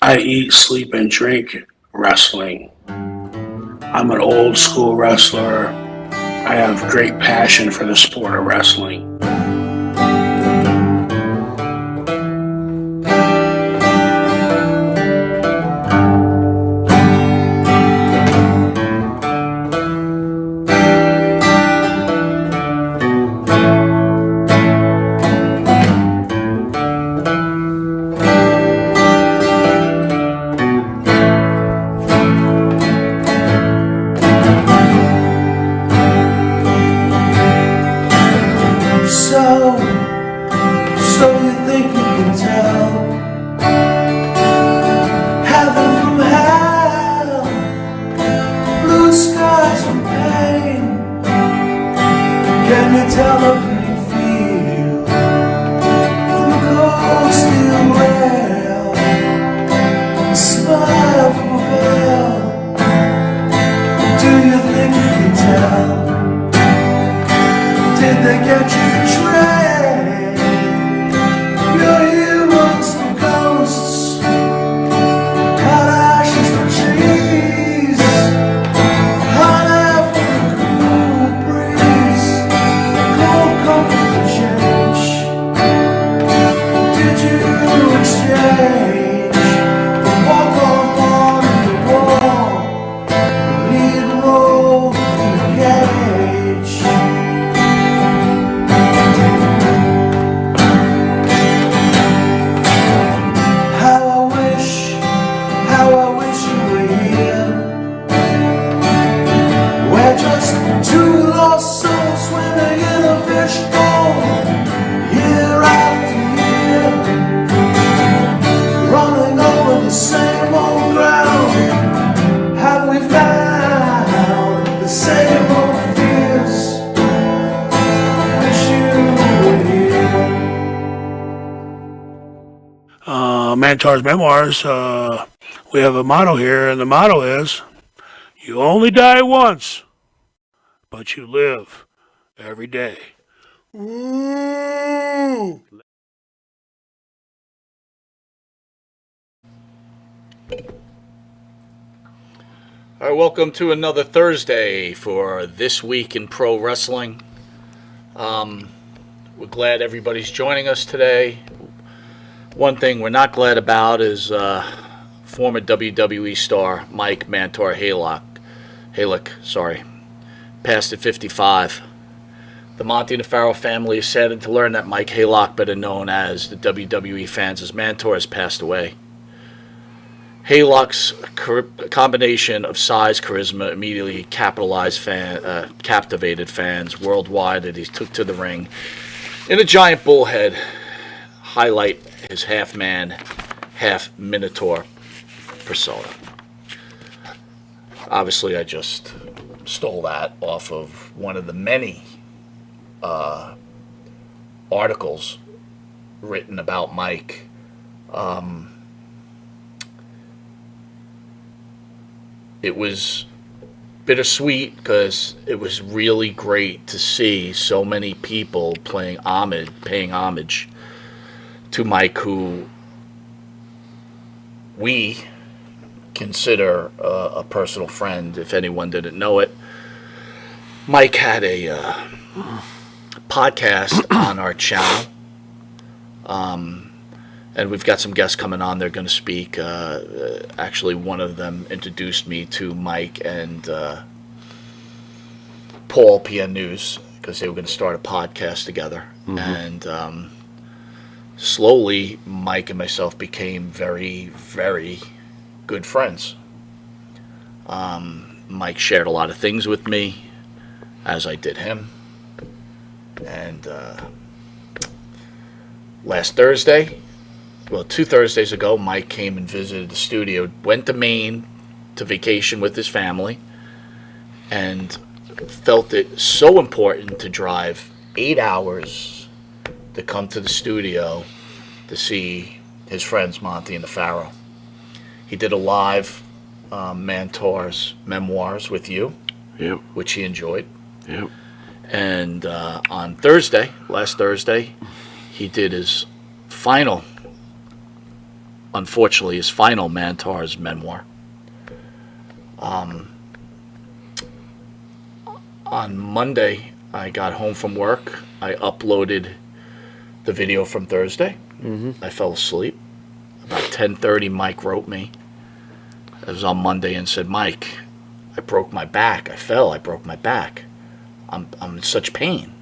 I eat, sleep, and drink wrestling. I'm an old school wrestler. I have great passion for the sport of wrestling. Mantar's Memoirs, we have a motto here, and the motto is, you only die once, but you live every day. Ooh. All right, welcome to another Thursday for This Week in Pro Wrestling. We're glad everybody's joining us today. One thing we're not glad about is former WWE star Mike Mantor Halick, passed at 55. The Monty and the Pharaoh family is saddened to learn that Mike Halick, better known as the WWE fans as Mantor, has passed away. Halick's combination of size, charisma immediately captivated fans worldwide that he took to the ring in a giant bullhead, highlight his half-man, half-minotaur persona. Obviously, I just stole that off of one of the many articles written about Mike. It was bittersweet because it was really great to see so many people paying homage to Mike, who we consider a personal friend, if anyone didn't know it. Mike had a podcast on our channel, and we've got some guests coming on. They're going to speak. Actually, one of them introduced me to Mike and Paul, PN News, because they were going to start a podcast together. Mm-hmm. And slowly, Mike and myself became very, very good friends. Mike shared a lot of things with me, as I did him. And last Thursday, well, 2 Thursdays ago, Mike came and visited the studio, went to Maine to vacation with his family, and felt it so important to drive 8 hours to come to the studio to see his friends Monty and the Pharaoh. He did a live Mantor's Memoirs with you, yep, which he enjoyed. Yep. And on Thursday, last Thursday, he did his final unfortunately, his final Mantar's memoir. On Monday, I got home from work. I uploaded the video from Thursday. I fell asleep. About 10:30, Mike wrote me. It was on Monday and said, Mike, I broke my back. I fell. I broke my back. I'm in such pain.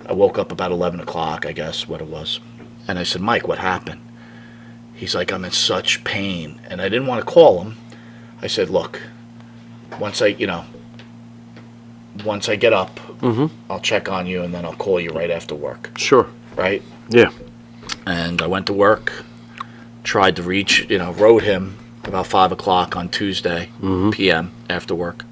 I woke up about 11 o'clock, I guess, what it was. And I said, Mike, what happened? He's like, I'm in such pain. And I didn't want to call him. I said, look, once I get up, I'll check on you, and then I'll call you right after work. Sure. Right? Yeah. And I went to work, tried to reach, wrote him about 5 o'clock on Tuesday, p.m. after work.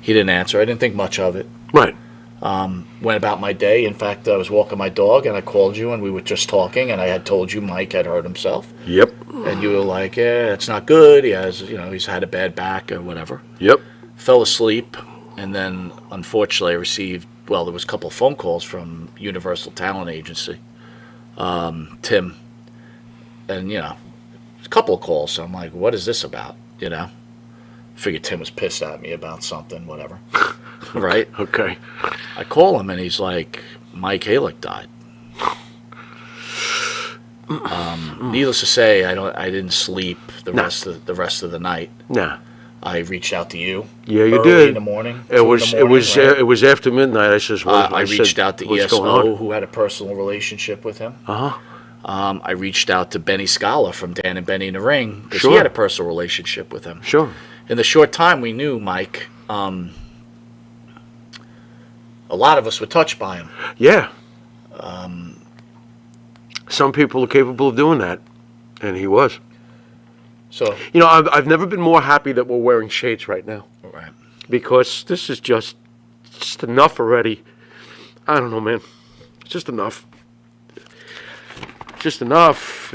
He didn't answer. I didn't think much of it. Right. Went about my day. In fact, I was walking my dog, and I called you, and we were just talking, and I had told you Mike had hurt himself. Yep. And you were like, yeah, it's not good. He has, he's had a bad back or whatever. Yep. Fell asleep, and then, unfortunately, I received, there was a couple of phone calls from Universal Talent Agency, Tim, and, a couple of calls. So I'm like, what is this about, Figured Tim was pissed at me about something, whatever. Right? Okay. I call him, and he's like, Mike Halick died. Needless to say, I didn't sleep the rest of the night. Nah. I reached out to you. Yeah, you early did. In the morning. It was after midnight. I says, well, I reached out to what's going ESO, on? who had a personal relationship with him. Uh-huh. I reached out to Benny Scala from Dan and Benny in the Ring, because Sure. he had a personal relationship with him. Sure. In the short time we knew Mike, a lot of us were touched by him. Yeah. Some people are capable of doing that, and he was. So, I've never been more happy that we're wearing shades right now, right. because this is just enough already. I don't know, man. It's just enough. Just enough.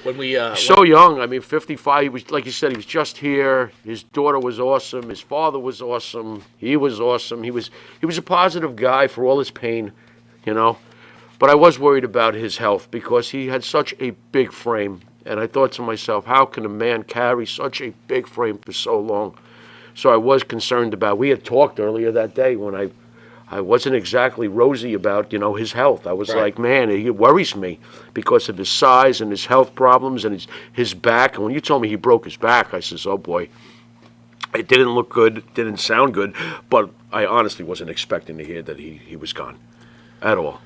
When we So young. I mean, 55. He was, like you said, he was just here. His daughter was awesome. His father was awesome. He was awesome. He was a positive guy for all his pain, But I was worried about his health because he had such a big frame. And I thought to myself, how can a man carry such a big frame for so long? So I was concerned about. We had talked earlier that day when I wasn't exactly rosy about, his health. I was like, man, it worries me because of his size and his health problems and his back. And when you told me he broke his back, I says, oh boy, it didn't look good, it didn't sound good, but I honestly wasn't expecting to hear that he was gone at all.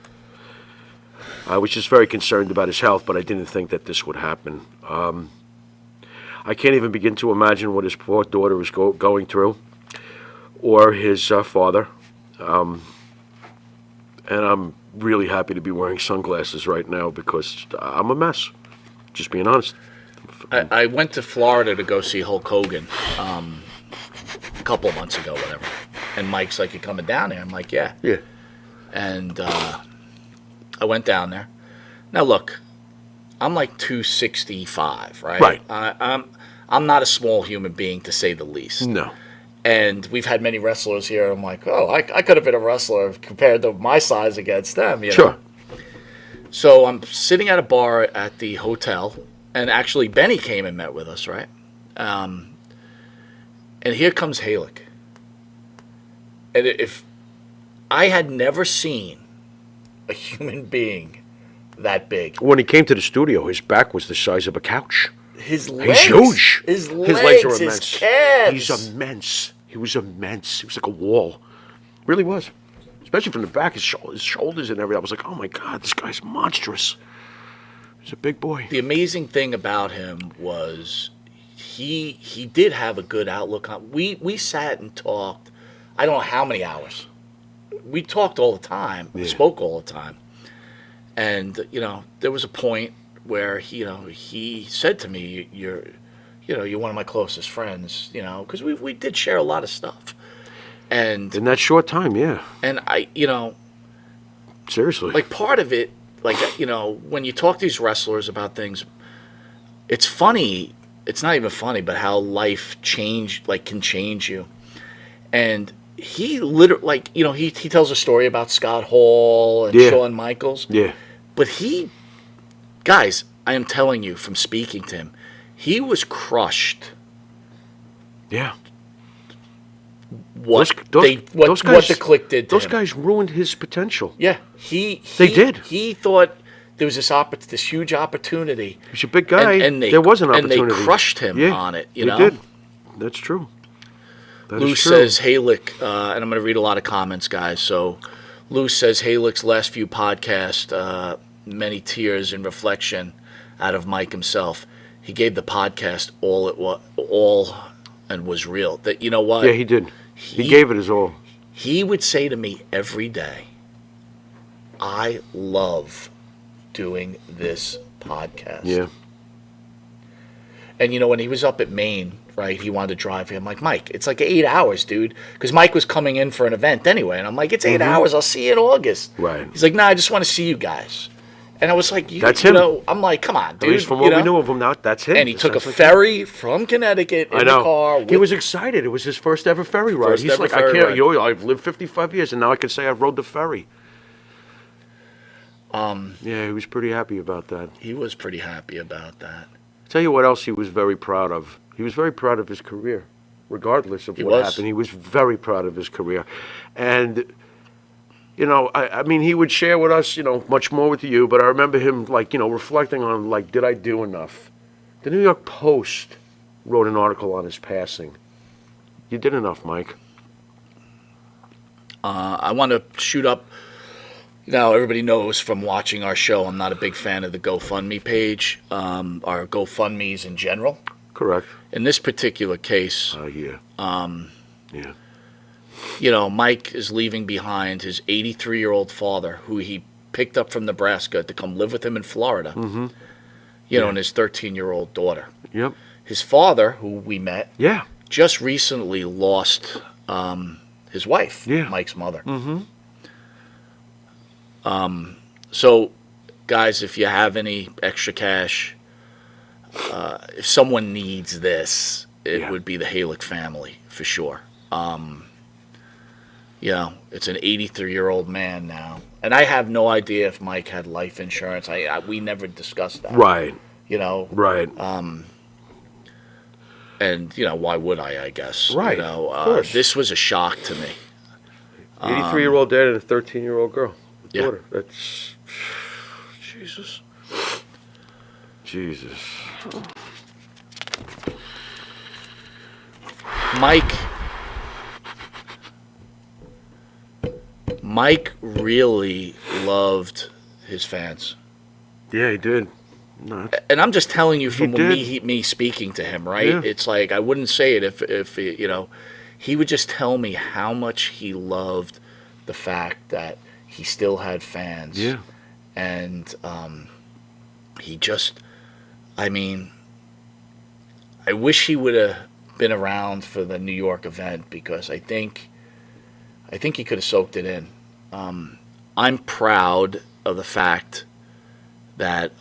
I was just very concerned about his health, but I didn't think that this would happen. I can't even begin to imagine what his poor daughter was going through, or his father. And I'm really happy to be wearing sunglasses right now because I'm a mess. Just being honest. I went to Florida to go see Hulk Hogan a couple of months ago, whatever. And Mike's like, you coming down there? I'm like, yeah. Yeah. And I went down there. Now, look, I'm like 265, right? Right. I'm not a small human being, to say the least. No. And we've had many wrestlers here. I'm like, oh, I could have been a wrestler compared to my size against them. Sure. So I'm sitting at a bar at the hotel, and actually Benny came and met with us, right? And here comes Halick. And if I had never seen a human being that big. When he came to the studio, his back was the size of a couch. His legs. He's huge. His legs are his immense. calves. He's immense. He was immense. He was like a wall. Really was. Especially from the back, his shoulders and everything. I was like, oh my God, this guy's monstrous. He's a big boy. The amazing thing about him was he did have a good outlook on. We sat and talked, I don't know how many hours. We talked all the time. We spoke all the time. And, there was a point where, he said to me, you're one of my closest friends, because we did share a lot of stuff. And in that short time, yeah. And I, seriously. like part of it, like, when you talk to these wrestlers about things, it's funny. It's not even funny, but how life can change you. And he literally, he tells a story about Scott Hall and Shawn Michaels. Yeah. But guys, I am telling you from speaking to him, he was crushed. Yeah. What Those guys, the click did to those him. guys ruined his potential. Yeah, They did. He thought there was this huge opportunity. He's a big guy. and there was an opportunity. And they crushed him on it. You know, they did. That's true. Lou says Halick, and I'm going to read a lot of comments, guys. So Lou says Halick's last few podcasts, many tears and reflection out of Mike himself. He gave the podcast all and was real. That, you know what? Yeah, he did. He gave it his all. He would say to me every day, I love doing this podcast. Yeah. And, you know, when he was up at Maine, right, he wanted to drive here. I'm like, Mike, it's like 8 hours, dude. Because Mike was coming in for an event anyway. And I'm like, it's 8 hours. I'll see you in August. Right. He's like, nah, I just want to see you guys. And I was like, that's him. I'm like, come on, dude. At least from what we knew of him now, that's him. And he took a ferry from Connecticut in the car. He was excited. It was his first ever ferry ride. He's like, I've lived 55 years, and now I can say I've rode the ferry. Yeah, he was pretty happy about that. He was pretty happy about that. Tell you what else he was very proud of. He was very proud of his career, regardless of what happened. He was very proud of his career. And, you know, I mean, he would share with us, you know, much more with you, but I remember him, like, you know, reflecting on, like, did I do enough? The New York Post wrote an article on his passing. You did enough, Mike. I want to shoot up. Now, everybody knows from watching our show, I'm not a big fan of the GoFundMe page, or GoFundMes in general. Correct. In this particular case, Yeah. You know, Mike is leaving behind his 83-year-old father, who he picked up from Nebraska to come live with him in Florida. Mm-hmm. You know, and his 13-year-old daughter. Yep. His father, who we met, just recently lost his wife, Mike's mother. Mm-hmm. So, guys, if you have any extra cash, if someone needs this, it would be the Halick family, for sure. You know, it's an 83-year-old man now. And I have no idea if Mike had life insurance. We never discussed that. Right. You know? Right. And, you know, why would I guess? Right, You know, of course. This was a shock to me. 83-year-old dad and a 13-year-old girl. Yeah. Daughter. That's... Jesus. Mike really loved his fans. Yeah, he did. No. And I'm just telling you from me speaking to him, right? Yeah. It's like I wouldn't say it if you know, he would just tell me how much he loved the fact that he still had fans. Yeah. And he just, I mean, I wish he would have been around for the New York event, because I think he could have soaked it in. I'm proud of the fact that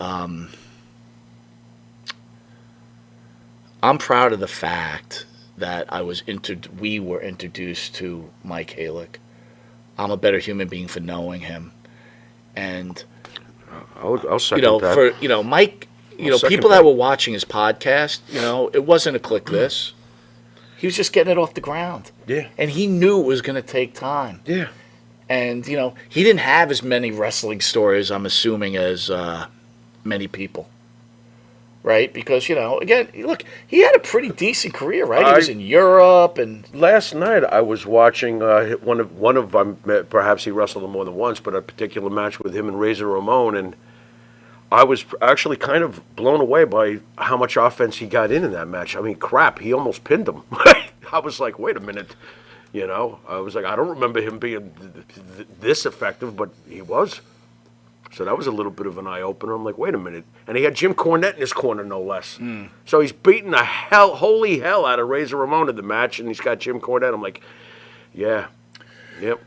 we were introduced to Mike Halick. I'm a better human being for knowing him, and I'll second that. Mike, people that were watching his podcast, it wasn't a click this. He was just getting it off the ground. Yeah. And he knew it was going to take time. Yeah. And, he didn't have as many wrestling stories, I'm assuming, as many people. Right? Because, again, look, he had a pretty decent career, right? He was in Europe and... Last night I was watching one of perhaps he wrestled him more than once, but a particular match with him and Razor Ramon, and I was actually kind of blown away by how much offense he got in that match. I mean, crap, he almost pinned him. I was like, wait a minute. I was like, I don't remember him being this effective, but he was. So that was a little bit of an eye-opener. I'm like, wait a minute. And he had Jim Cornette in his corner, no less. So he's beating the holy hell out of Razor Ramon in the match, and he's got Jim Cornette. I'm like, yeah. Yep.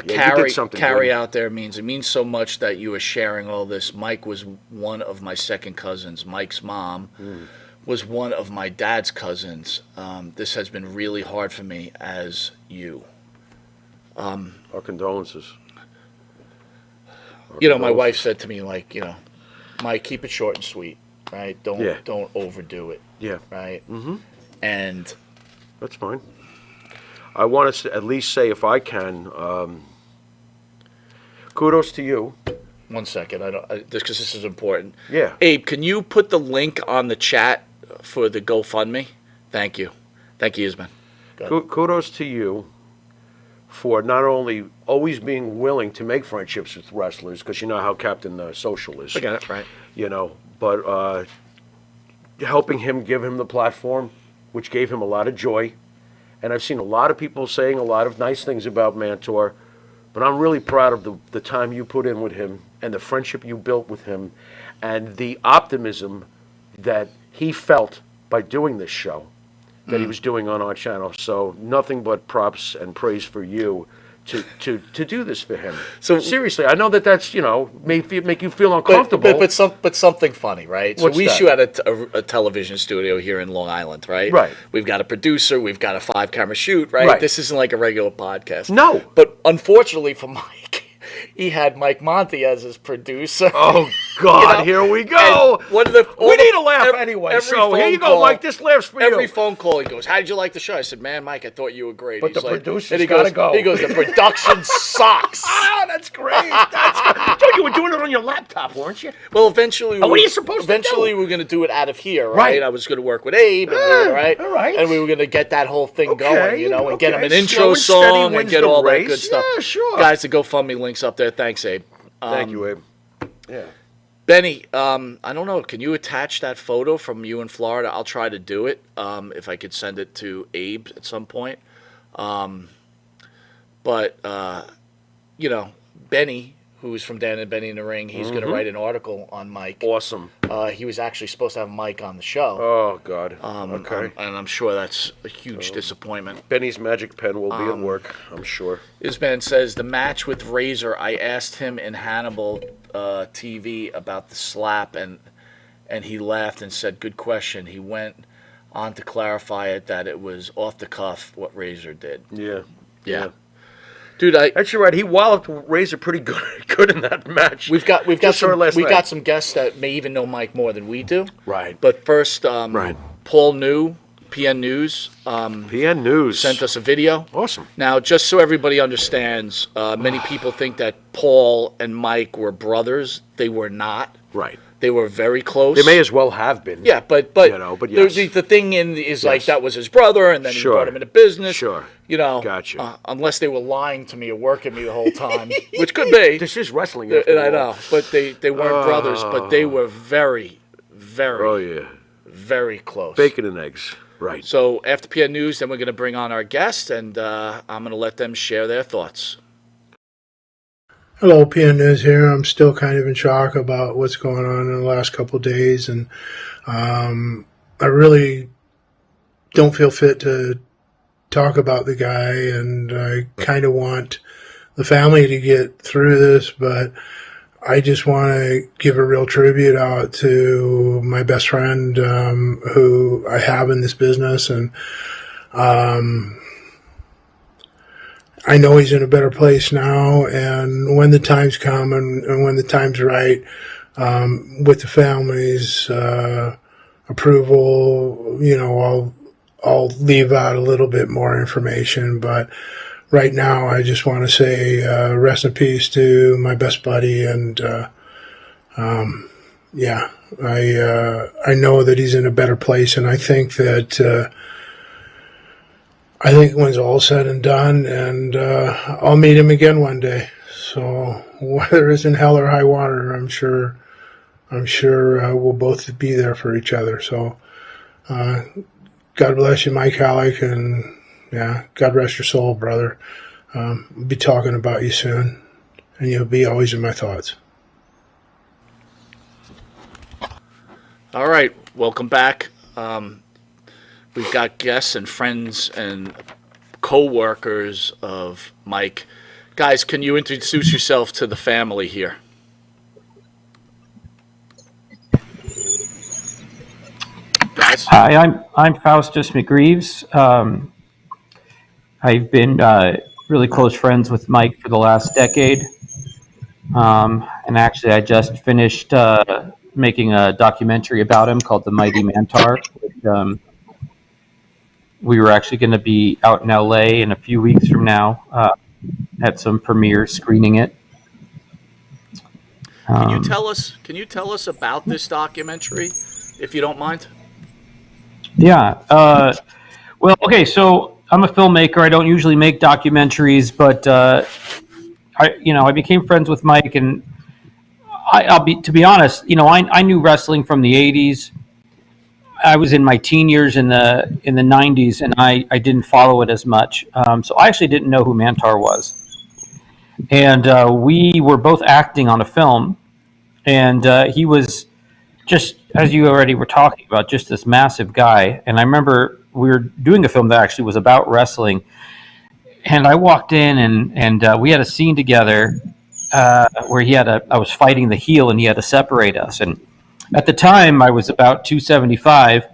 Carry out there means so much that you are sharing all this. Mike was one of my second cousins. Mike's mom was one of my dad's cousins. This has been really hard for me as you. Our condolences. My wife said to me, like, Mike, keep it short and sweet, right? Don't overdo it. Yeah. Right. And That's fine. I want to at least say, if I can, kudos to you. 1 second, because this is important. Yeah. Abe, can you put the link on the chat for the GoFundMe? Thank you, Isman. Kudos to you for not only always being willing to make friendships with wrestlers, because you know how Captain Social is. I got it, right. You know, but helping him, give him the platform, which gave him a lot of joy. And I've seen a lot of people saying a lot of nice things about Mantor, but I'm really proud of the time you put in with him and the friendship you built with him and the optimism that he felt by doing this show that he was doing on our channel. So nothing but props and praise for you to do this for him. So seriously, I know that's, you know, make you feel uncomfortable. But something funny, right? What's so we that? shoot at a television studio here in Long Island, right? Right. We've got a producer, we've got a 5-camera shoot, right? Right. This isn't like a regular podcast. No. But unfortunately for Mike, he had Mike Monty as his producer. Oh God, You know? here we go. We need a laugh anyway. So here you go, Mike. This laugh's for you. Every phone call, he goes, "How did you like the show?" I said, "Man, Mike, I thought you were great." But He's the like, producer's and he gotta goes, go. He goes, "The production sucks." Ah, that's great. That's good. Joe, you were doing it on your laptop, weren't you? Well, eventually, what are you supposed to do? Eventually, we were going to do it out of here, right? Right. I was going to work with Abe, and Yeah, right? all right. And we were going to get that whole thing going, you know, and get him an okay. intro Slow and steady song and wins get the all that race. good stuff. Yeah, sure. Guys, the GoFundMe link's up there. Thanks, Abe. Thank you, Abe. Yeah. Benny, I don't know. Can you attach that photo from you in Florida? I'll try to do it. If I could send it to Abe at some point. But you know, Benny, who's from Dan and Benny in the Ring, he's going to write an article on Mike. Awesome. He was actually supposed to have Mike on the show. Oh God. Okay. And I'm sure that's a huge disappointment. Benny's magic pen will be at work, I'm sure. This man says, the match with Razor, I asked him in Hannibal TV about the slap, and he laughed and said, good question. He went on to clarify it that it was off the cuff what Razor did. Yeah. Dude, Actually, right. He walloped Razor pretty good in that match. we've got Just saw it last night. got some guests that may even know Mike more than we do. Right. But first, Right. Paul New, PN News, PN News sent us a video. Awesome. Now, just so everybody understands, many people think that Paul and Mike were brothers. They were not. Right. They were very close. They may as well have been. Yeah, but You know, but yes. the thing is like Yes. that was his brother, and then Sure. he brought him into business. Sure. You know, Gotcha. Unless they were lying to me or working me the whole time, which could be. This is wrestling. And After I all. know, but they weren't brothers, but they were very, very, Oh yeah. very close. Bacon and eggs. Right. So after PN News, then we're going to bring on our guest, and I'm going to let them share their thoughts. Hello, PN News here. I'm still kind of in shock about what's going on in the last couple of days, and I really don't feel fit to talk about the guy, and I kind of want the family to get through this, but I just want to give a real tribute out to my best friend who I have in this business, and I know he's in a better place now, and when the times come and when the time's right, with the family's approval, you know, I'll leave out a little bit more information. But right now, I just want to say rest in peace to my best buddy, and yeah, I know that he's in a better place, and I think that. I think when it's all said and done, and I'll meet him again one day. So whether it's in hell or high water, I'm sure we'll both be there for each other. So God bless you, Mike Halick, and yeah, God rest your soul, brother. I'll be talking about you soon, and you'll be always in my thoughts. All right, welcome back. We've got guests and friends and co-workers of Mike. Guys, can you introduce yourself to the family here? Guys? Hi, I'm Faustus McGreaves. I've been really close friends with Mike for the last decade. And actually, I just finished making a documentary about him called The Mighty Mantar. Which, we were actually going to be out in LA in a few weeks from now at some premiere screening it. Can you tell us? Can you tell us about this documentary, if you don't mind? Yeah. Well, okay. So I'm a filmmaker. I don't usually make documentaries, but I became friends with Mike, and to be honest, I knew wrestling from the '80s. I was in my teen years in the '90s, and I didn't follow it as much. So I actually didn't know who Mantar was. And we were both acting on a film, and he was just, as you already were talking about, just this massive guy. And I remember we were doing a film that actually was about wrestling, and I walked in, and we had a scene together where I was fighting the heel, and he had to separate us. And at the time, I was about 275,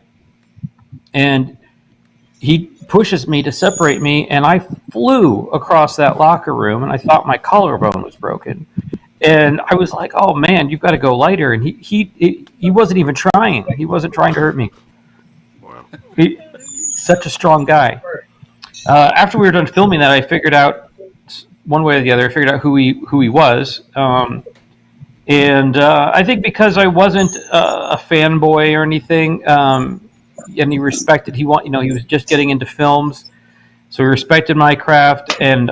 and he pushes me to separate me, and I flew across that locker room, and I thought my collarbone was broken. And I was like, "Oh man, you've got to go lighter." And he wasn't even trying. He wasn't trying to hurt me. Wow. Such a strong guy. After we were done filming that, I figured out one way or the other. I figured out who he was. And I think because I wasn't a fanboy or anything, and he respected, he was just getting into films, so he respected my craft, and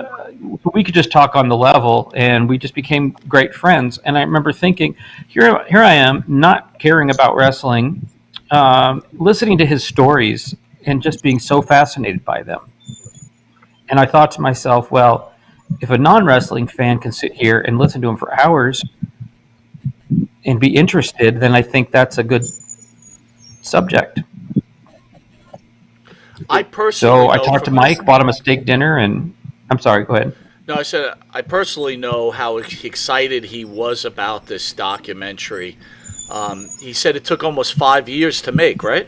we could just talk on the level, and we just became great friends. And I remember thinking, here I am, not caring about wrestling, listening to his stories, and just being so fascinated by them. And I thought to myself, well, if a non-wrestling fan can sit here and listen to him for hours and be interested, then I think that's a good subject. I personally So I talked to Mike, bought him a steak dinner, and I'm sorry, go ahead. No, I said I personally know how excited he was about this documentary. He said it took almost 5 years to make, right?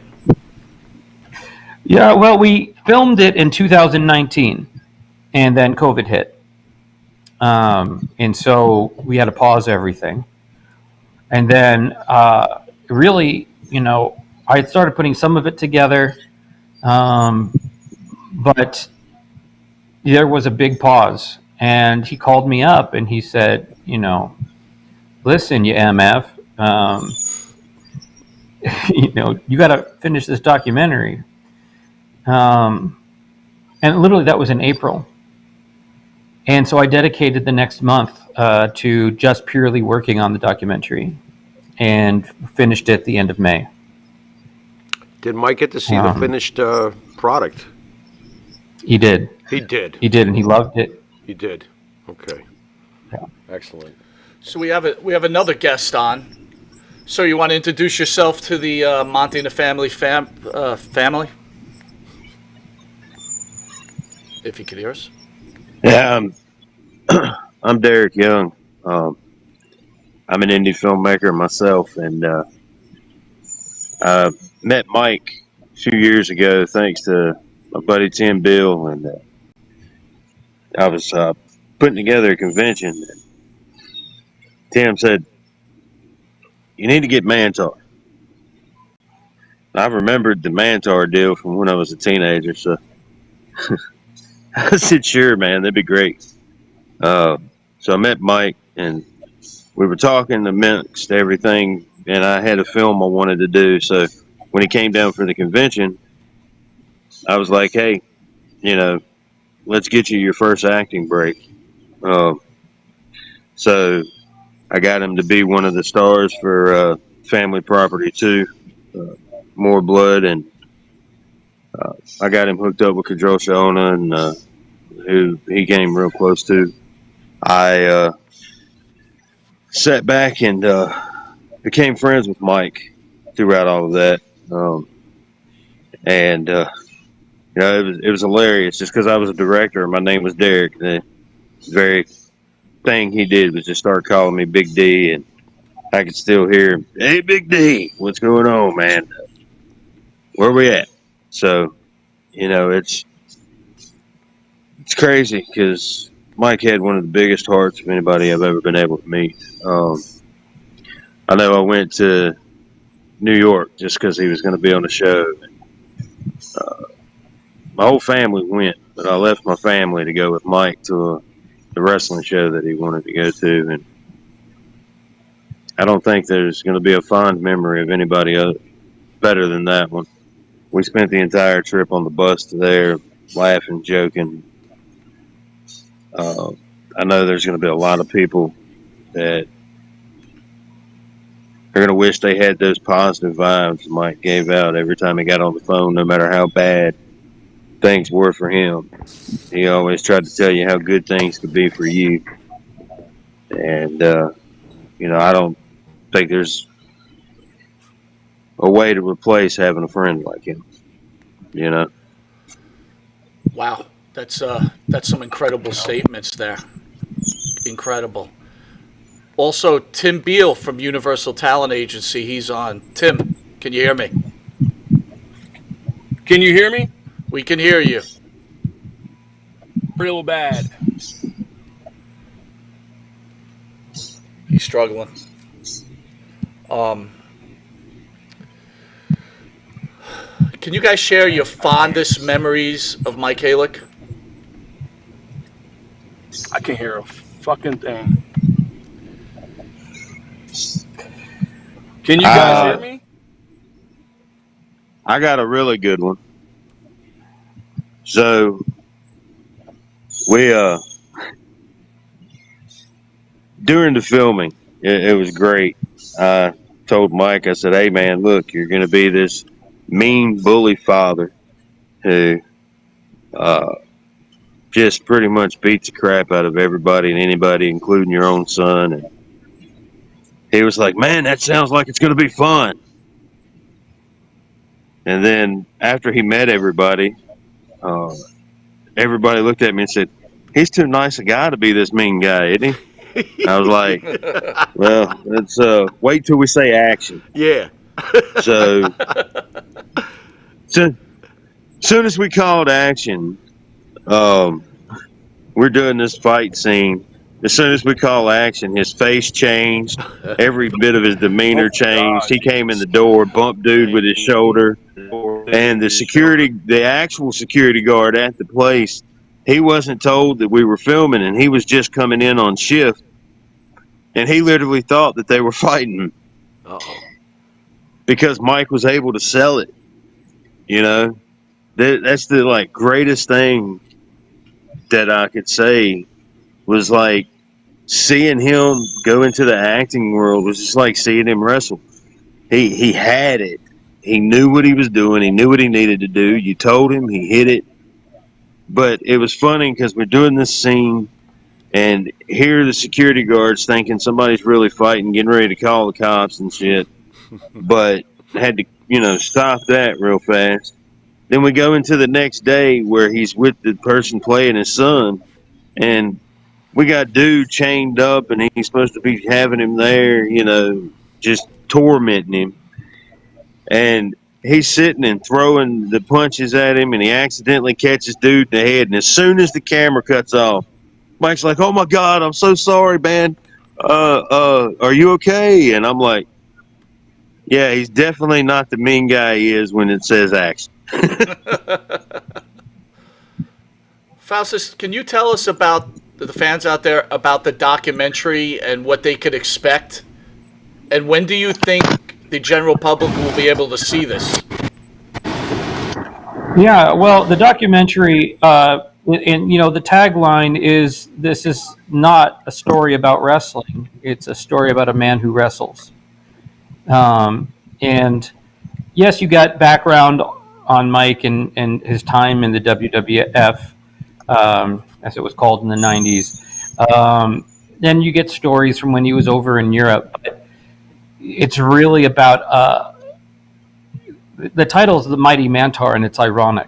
Yeah, well, we filmed it in 2019, and then COVID hit. And so we had to pause everything. And then really, I started putting some of it together, but there was a big pause. And he called me up and he said, listen, you MF, you got to finish this documentary. And literally that was in April. And so I dedicated the next month to just purely working on the documentary and finished it at the end of May. Did Mike get to see the finished product? He did. He did. He did, and he loved it. He did. Okay. Yeah. Excellent. So we have another guest on. So you want to introduce yourself to the Monty and the Family family? If you could hear us. Yeah, I'm Derek Young. I'm an indie filmmaker myself, and I met Mike a few years ago thanks to my buddy Tim Bill, and I was putting together a convention. And Tim said, "You need to get Mantar." I remembered the Mantar deal from when I was a teenager, so I said, "Sure, man, that'd be great." So I met Mike, and we were talking amongst everything, and I had a film I wanted to do. So when he came down for the convention, I was like, "Hey, let's get you your first acting break." So I got him to be one of the stars for Family Property 2, More Blood, and I got him hooked up with Kadril Shaona, and who he came real close to. I sat back and became friends with Mike throughout all of that, and it was hilarious just because I was a director and my name was Derek. The very thing he did was just start calling me Big D, and I could still hear him, "Hey, Big D, what's going on, man? Where we at?" So, it's crazy because Mike had one of the biggest hearts of anybody I've ever been able to meet. I know I went to New York just because he was going to be on the show. My whole family went, but I left my family to go with Mike to the wrestling show that he wanted to go to, and I don't think there's going to be a fond memory of anybody better than that one. We spent the entire trip on the bus to there, laughing, joking. I know there's going to be a lot of people that are going to wish they had those positive vibes Mike gave out every time he got on the phone, no matter how bad things were for him. He always tried to tell you how good things could be for you. And, I don't think there's a way to replace having a friend like him, you know? Wow, that's some incredible statements there. Incredible. Also, Tim Beal from Universal Talent Agency, he's on. Tim, can you hear me? Can you hear me? We can hear you. Real bad. He's struggling. Can you guys share your fondest memories of Mike Halick? I can't hear a fucking thing. Can you guys hear me? I got a really good one. So we during the filming, it was great. I told Mike, I said, "Hey man, look, you're going to be this mean bully father who just pretty much beats the crap out of everybody and anybody, including your own son." And he was like, "Man, that sounds like it's going to be fun." And then after he met everybody, everybody looked at me and said, "He's too nice a guy to be this mean guy, isn't he?" I was like, "Well, let's wait till we say action." Yeah. So soon as we called action, we're doing this fight scene. As soon as we call action, his face changed. Every bit of his demeanor changed. He came in the door, bumped dude with his shoulder. And the actual security guard at the place, he wasn't told that we were filming, and he was just coming in on shift. And he literally thought that they were fighting him. Uh-oh. Because Mike was able to sell it. You know? That's the greatest thing that I could say was like seeing him go into the acting world was just like seeing him wrestle. He had it. He knew what he was doing. He knew what he needed to do. You told him, he hit it. But it was funny because we're doing this scene, and here are the security guards thinking somebody's really fighting, getting ready to call the cops and shit. But had to, stop that real fast. Then we go into the next day where he's with the person playing his son, and we got dude chained up, and he's supposed to be having him there, just tormenting him. And he's sitting and throwing the punches at him, and he accidentally catches dude in the head. And as soon as the camera cuts off, Mike's like, "Oh my God, I'm so sorry, man. Are you okay?" And I'm like, "Yeah, he's definitely not the mean guy he is when it says action." Faustus, can you tell us about the fans out there about the documentary and what they could expect? And when do you think the general public will be able to see this? Yeah, well, the documentary, and the tagline is, "This is not a story about wrestling. It's a story about a man who wrestles." And yes, you got background on Mike and his time in the WWF, as it was called in the 90s. Then you get stories from when he was over in Europe. But it's really about the title is The Mighty Mantar, and it's ironic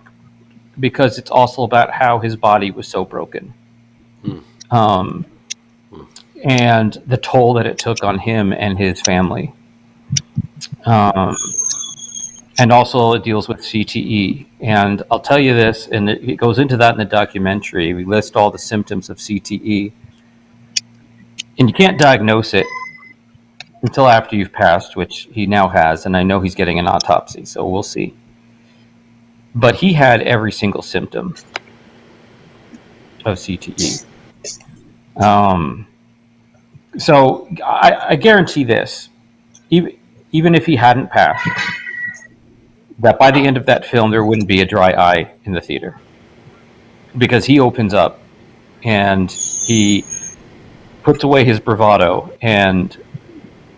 because it's also about how his body was so broken, and the toll that it took on him and his family. And also it deals with CTE. And I'll tell you this, and it goes into that in the documentary. We list all the symptoms of CTE. And you can't diagnose it. until after you've passed, which he now has, and I know he's getting an autopsy, so we'll see. But he had every single symptom of CTE. So I guarantee this, even if he hadn't passed, that by the end of that film, there wouldn't be a dry eye in the theater. Because he opens up and he puts away his bravado, and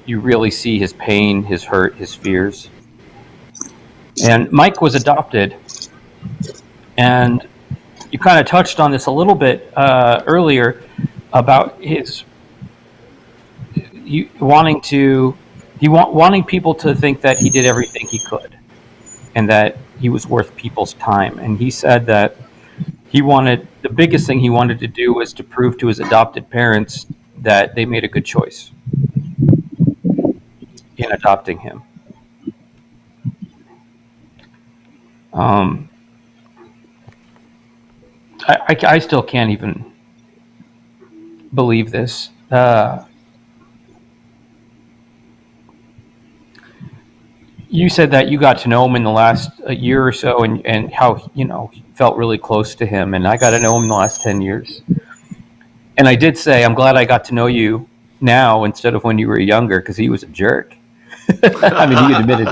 you really see his pain, his hurt, his fears. And Mike was adopted, and you kind of touched on this a little bit earlier about his wanting people to think that he did everything he could and that he was worth people's time. And he said that the biggest thing he wanted to do was to prove to his adopted parents that they made a good choice in adopting him. I still can't even believe this. You said that you got to know him in the last year or so, and how you felt really close to him, and I got to know him in the last 10 years. And I did say I'm glad I got to know you now instead of when you were younger, because he was a jerk. I mean, he admitted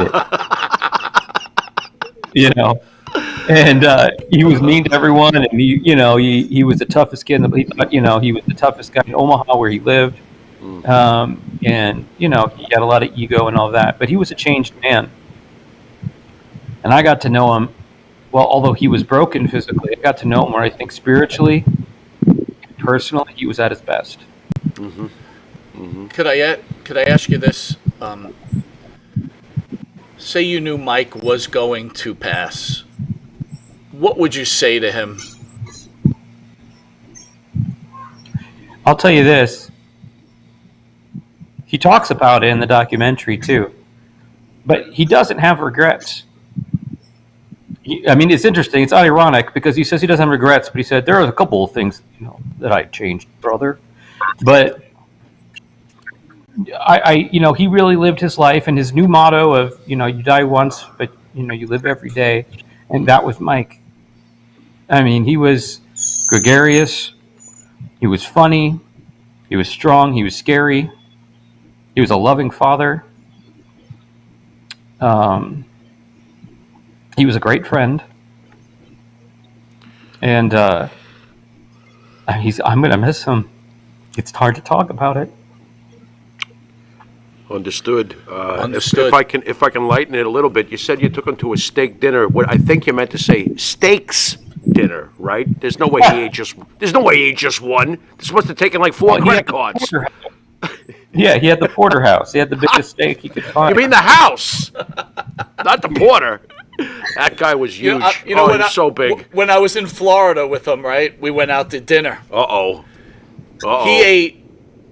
it. And he was mean to everyone, and he was the toughest kid. He thought he was the toughest guy in Omaha where he lived. And he had a lot of ego and all that, but he was a changed man. And I got to know him, well, although he was broken physically, I got to know him where I think spiritually, personally, he was at his best. Mm-hmm. Mm-hmm. Could I ask you this? Say you knew Mike was going to pass. What would you say to him? I'll tell you this. He talks about it in the documentary too, but he doesn't have regrets. It's interesting. It's ironic because he says he doesn't have regrets, but he said there are a couple of things that I changed, brother. But he really lived his life, and his new motto of you die once, but you live every day, and that was Mike. He was gregarious, he was funny, he was strong, he was scary. He was a loving father. He was a great friend. And I'm going to miss him. It's hard to talk about it. Understood. Understood. If I can lighten it a little bit, you said you took him to a steak dinner. What I think you meant to say steaks dinner, right? There's no way he ate just one. This must have taken like 4 credit cards. Yeah, he had the porterhouse. He had the biggest steak he could find. You mean the house, not the porter? That guy was huge. He was so big. When I was in Florida with him, right, we went out to dinner. Uh-oh. He ate.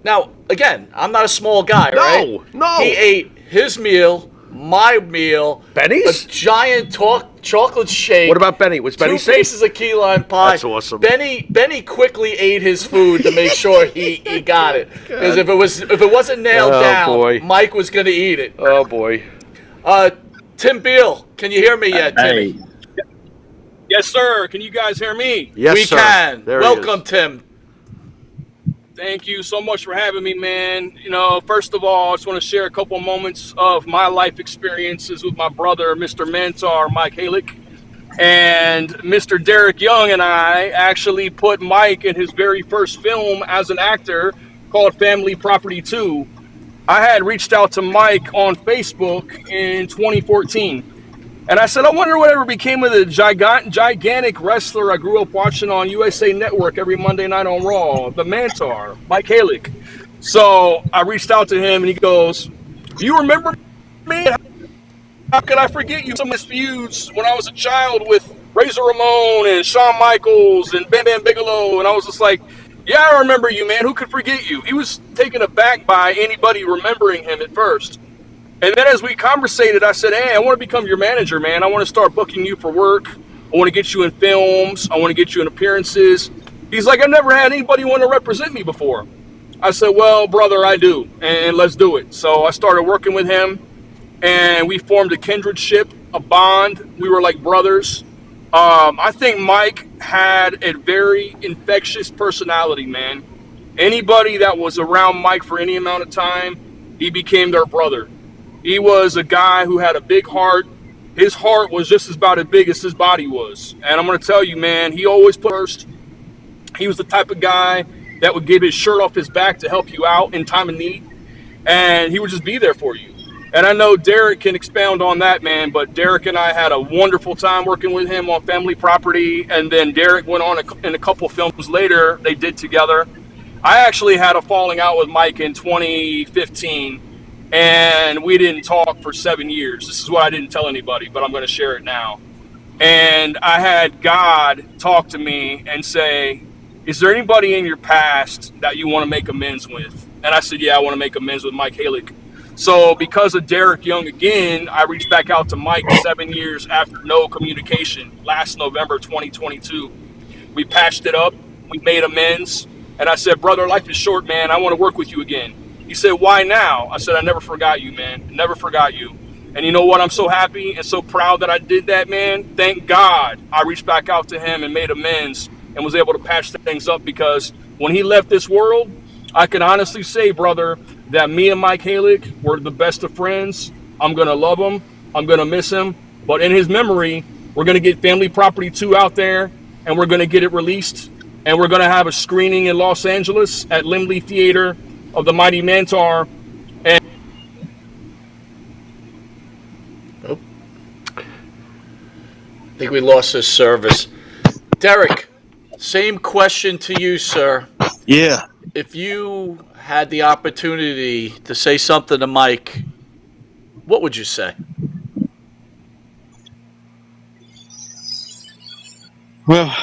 Now, again, I'm not a small guy, right? No. He ate his meal, my meal, Benny's? a giant chocolate shake. What about Benny? Was Benny 2 pieces of key lime pie. That's awesome. Benny quickly ate his food to make sure he got it. Because if it wasn't nailed down, boy. Mike was going to eat it. Oh boy. Tim Beal, can you hear me yet, Timmy? Hey, Yes, sir. Can you guys hear me? Yes, We sir. can. There he Welcome, is. Tim. Thank you so much for having me, man. First of all, I just want to share a couple moments of my life experiences with my brother, Mr. Mentor, Mike Halick. And Mr. Derek Young and I actually put Mike in his very first film as an actor called Family Property 2. I had reached out to Mike on Facebook in 2014. And I said, I wonder whatever became of the gigantic wrestler I grew up watching on USA Network every Monday night on Raw, the Mantar, Mike Halick. So I reached out to him, and he goes, "Do you remember me? How could I forget you? Some of his feuds when I was a child with Razor Ramon and Shawn Michaels and Bam Bam Bigelow." And I was just like, "Yeah, I remember you, man. Who could forget you?" He was taken aback by anybody remembering him at first. And then as we conversated, I said, "Hey, I want to become your manager, man. I want to start booking you for work. I want to get you in films. I want to get you in appearances." He's like, "I've never had anybody want to represent me before." I said, well, brother, I do, and let's do it. So I started working with him, and we formed a kindredship, a bond. We were like brothers. I think Mike had a very infectious personality, man. Anybody that was around Mike for any amount of time, he became their brother. He was a guy who had a big heart. His heart was just about as big as his body was. And I'm going to tell you, man, he always put first. He was the type of guy that would give his shirt off his back to help you out in time of need. And he would just be there for you. And I know Derek can expound on that, man, but Derek and I had a wonderful time working with him on Family Property. And then Derek went on in a couple films later they did together. I actually had a falling out with Mike in 2015, and we didn't talk for 7 years. This is what I didn't tell anybody, but I'm going to share it now. And I had God talk to me and say, is there anybody in your past that you want to make amends with? And I said, yeah, I want to make amends with Mike Halick. So because of Derek Young again, I reached back out to Mike 7 years after no communication, last November 2022. We patched it up. We made amends. And I said, brother, life is short, man. I want to work with you again. He said, why now? I said, I never forgot you, man. Never forgot you. And you know what? I'm so happy and so proud that I did that, man. Thank God I reached back out to him and made amends and was able to patch things up, because when he left this world, I can honestly say, brother, that me and Mike Halick were the best of friends. I'm going to love him. I'm going to miss him. But in his memory, we're going to get Family Property 2 out there, and we're going to get it released. And we're going to have a screening in Los Angeles at Limley Theater of The Mighty Mantar. And I think we lost his service. Derek, same question to you, sir. Yeah. If you had the opportunity to say something to Mike, what would you say? Well,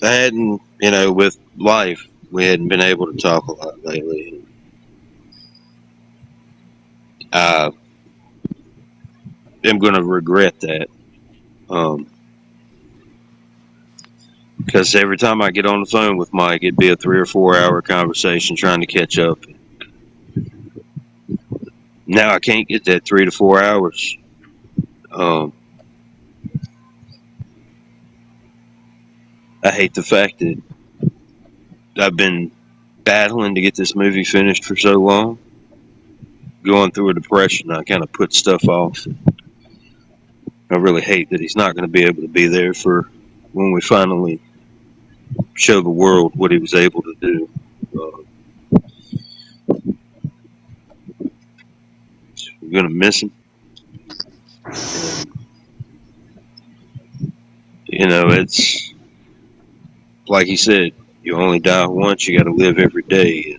I hadn't, with life, we hadn't been able to talk a lot lately. I'm going to regret that. Because every time I get on the phone with Mike, it'd be a 3 or 4 hour conversation trying to catch up. Now I can't get that 3 to 4 hours. I hate the fact that I've been battling to get this movie finished for so long. Going through a depression, I kind of put stuff off. I really hate that he's not going to be able to be there for when we finally show the world what he was able to do. We're going to miss him. It's like he said, you only die once, you got to live every day.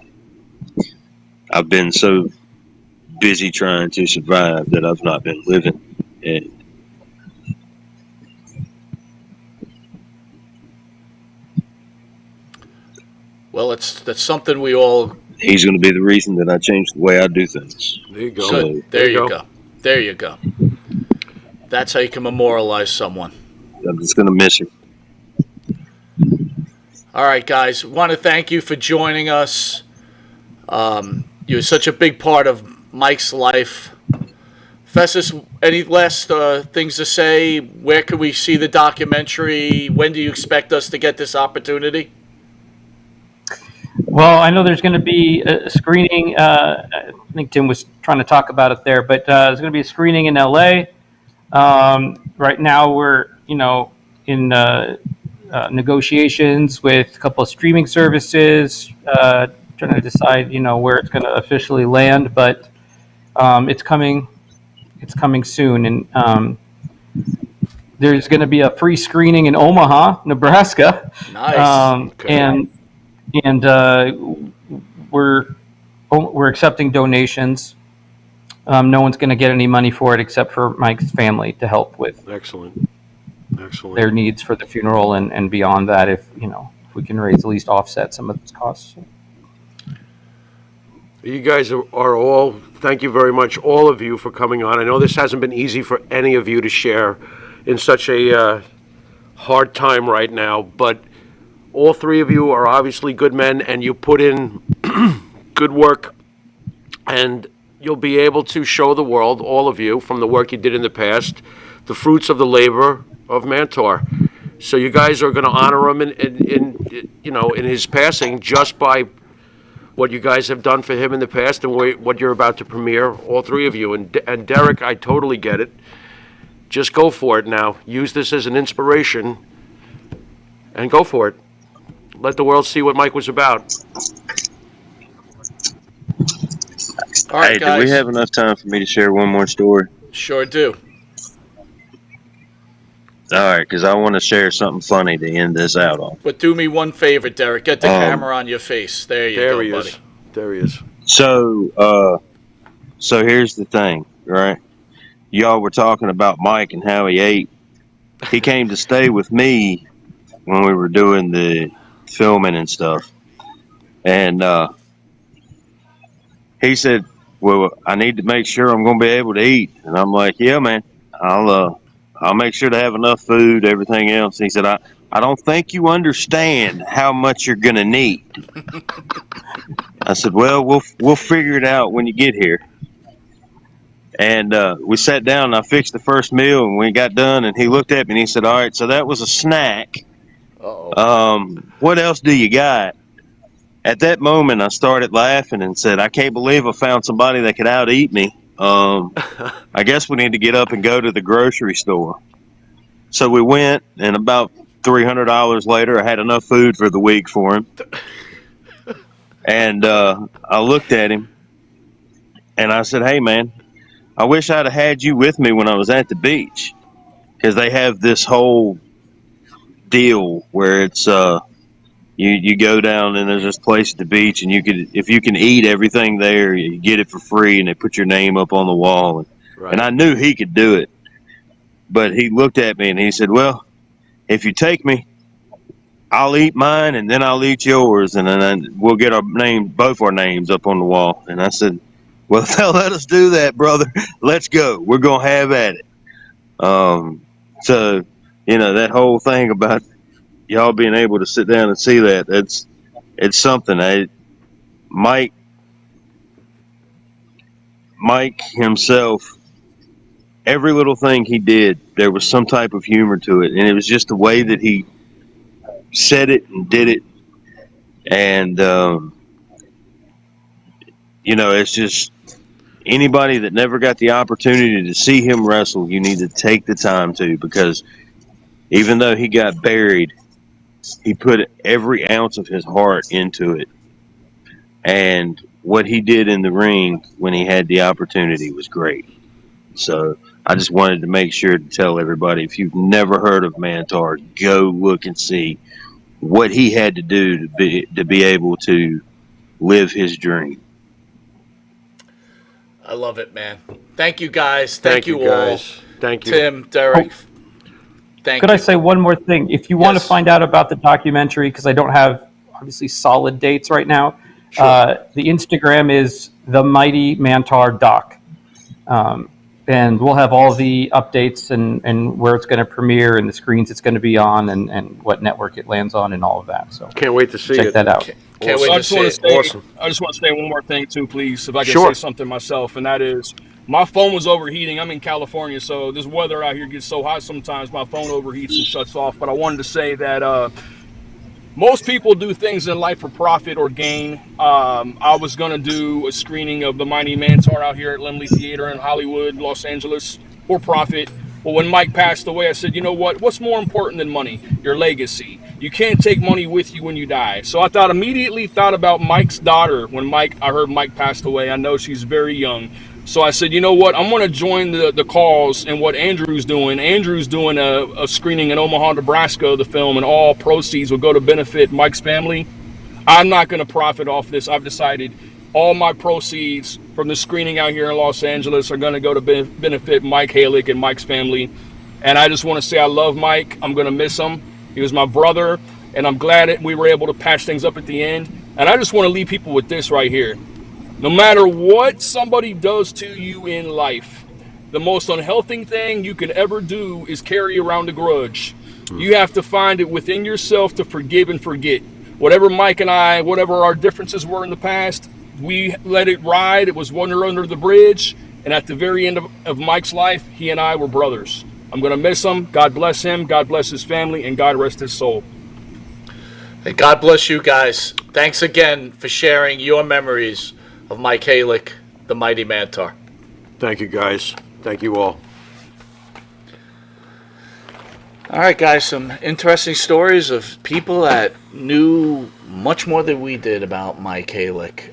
I've been so busy trying to survive that I've not been living. And well, that's something we all. He's going to be the reason that I changed the way I do things. There you go. So, there you go. There you go. That's how you can memorialize someone. I'm just going to miss him. All right, guys. Want to thank you for joining us. You're such a big part of Mike's life. Festus, any last things to say? Where can we see the documentary? When do you expect us to get this opportunity? Well, I know there's going to be a screening. I think Tim was trying to talk about it there, but there's going to be a screening in LA. Right now, we're in negotiations with a couple of streaming services, trying to decide where it's going to officially land. But it's coming. It's coming soon, and there's going to be a free screening in Omaha, Nebraska. Nice. Okay. And we're accepting donations. No one's going to get any money for it except for Mike's family to help with Excellent. their needs for the funeral and beyond that. If we can raise, at least offset some of those costs. You guys are all, thank you very much, all of you, for coming on. I know this hasn't been easy for any of you to share in such a hard time right now, but All three of you are obviously good men, and you put in good work, and you'll be able to show the world, all of you, from the work you did in the past, the fruits of the labor of Mantor. So you guys are going to honor him in his passing just by what you guys have done for him in the past and what you're about to premiere, all three of you. And Derek, I totally get it. Just go for it now. Use this as an inspiration and go for it. Let the world see what Mike was about. All right, Hey, guys. do we have enough time for me to share one more story? Sure do. All right, because I want to share something funny to end this out on. But do me one favor, Derek. Get the camera on your face. There you go, He buddy. is. There he is. So here's the thing, right? Y'all were talking about Mike and how he ate. He came to stay with me when we were doing the filming and stuff, and he said, "Well, I need to make sure I'm going to be able to eat." And I'm like, "Yeah, man, I'll make sure to have enough food, everything else." And he said, I don't think you understand how much you're going to need. I said, "Well, we'll figure it out when you get here." And we sat down and I fixed the first meal, and we got done, and he looked at me and he said, "All right, so that was a snack. What else do you got?" At that moment, I started laughing and said, "I can't believe I found somebody that could out-eat me. I guess we need to get up and go to the grocery store." So we went, and about $300 later, I had enough food for the week for him. And I looked at him, and I said, "Hey, man, I wish I'd have had you with me when I was at the beach, because they have this whole deal where it's you go down and there's this place at the beach, and if you can eat everything there, you get it for free, and they put your name up on the wall." And I knew he could do it, but he looked at me and he said, "Well, if you take me, I'll eat mine, and then I'll eat yours, and then we'll get both our names up on the wall." And I said, "Well, let us do that, brother. Let's go. We're gonna have at it." So that whole thing about y'all being able to sit down and see that, it's something. Mike himself, every little thing he did, there was some type of humor to it, and it was just the way that he said it and did it. And it's just anybody that never got the opportunity to see him wrestle, you need to take the time to, because even though he got buried, he put every ounce of his heart into it. And what he did in the ring when he had the opportunity was great. So I just wanted to make sure to tell everybody, if you've never heard of Mantor, go look and see what he had to do to be able to live his dream. I love it, man. Thank you, guys. Thank you guys. all. Thank you. Tim, Derek. Thank Could you. I say one more thing? If you want to find out about the documentary, because I don't have obviously solid dates right now, the Instagram is the Mighty Mantor Doc. And we'll have all the updates and where it's going to premiere and the screens it's going to be on and what network it lands on and all of that. So can't wait to see check it. that out. Can't wait to see it. Awesome. I just want to say one more thing too, please, if I can Sure. say something myself, and that is, my phone was overheating. I'm in California, so this weather out here gets so hot sometimes my phone overheats and shuts off. But I wanted to say that most people do things in life for profit or gain. I was going to do a screening of the Mighty Mantor out here at Lemley Theater in Hollywood, Los Angeles, for profit. Well, when Mike passed away, I said, you know what? What's more important than money? Your legacy. You can't take money with you when you die. So I immediately thought about Mike's daughter when I heard Mike passed away. I know she's very young. So I said, you know what? I'm going to join the cause and what Andrew's doing. Andrew's doing a screening in Omaha, Nebraska of the film, and all proceeds will go to benefit Mike's family. I'm not going to profit off this. I've decided all my proceeds from the screening out here in Los Angeles are going to go to benefit Mike Halick and Mike's family. And I just want to say I love Mike. I'm going to miss him. He was my brother, and I'm glad that we were able to patch things up at the end. And I just want to leave people with this right here. No matter what somebody does to you in life, the most unhealthy thing you can ever do is carry around a grudge. You have to find it within yourself to forgive and forget. Whatever Mike and I, whatever our differences were in the past, we let it ride. It was water under the bridge. And at the very end of Mike's life, he and I were brothers. I'm going to miss him. God bless him. God bless his family. And God rest his soul. Hey, God bless you guys. Thanks again for sharing your memories of Mike Halick, the Mighty Mantar. Thank you, guys. Thank you all. All right, guys, some interesting stories of people that knew much more than we did about Mike Halick.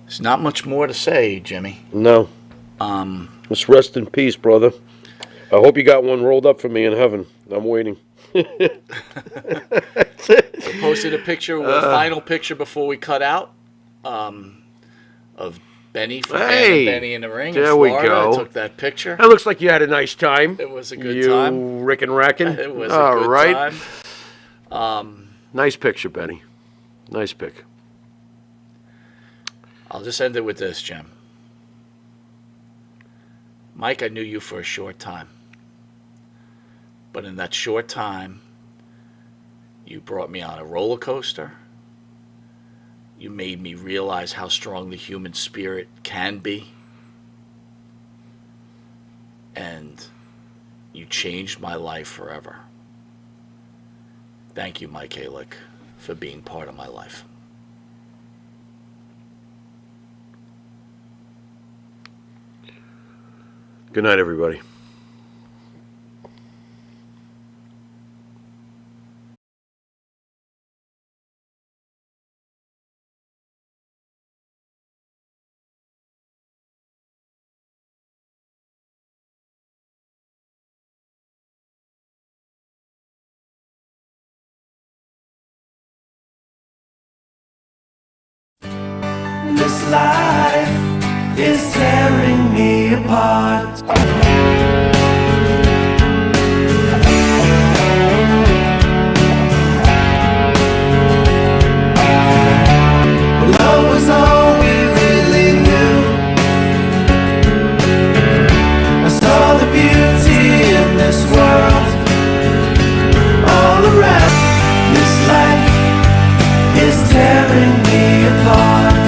There's not much more to say, Jimmy. No. Let's rest in peace, brother. I hope you got one rolled up for me in heaven. I'm waiting. I posted a picture, a final picture before we cut out, of Benny from Benny in the Ring. There in Florida. we go. I took that picture. It looks like you had a nice time. It was a good time. You Rick and Rackin'. It was a good time. Nice picture, Benny. Nice pic. I'll just end it with this, Jim. Mike, I knew you for a short time. But in that short time, you brought me on a roller coaster. You made me realize how strong the human spirit can be. And you changed my life forever. Thank you, Mike Halick, for being part of my life. Good night, everybody. This life is tearing me apart. Love was all we really knew. I saw the beauty in this world all around. This life is tearing me apart.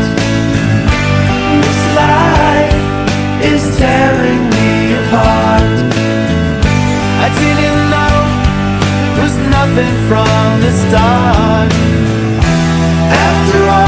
This life is tearing me apart. I didn't know it was nothing from the start. After all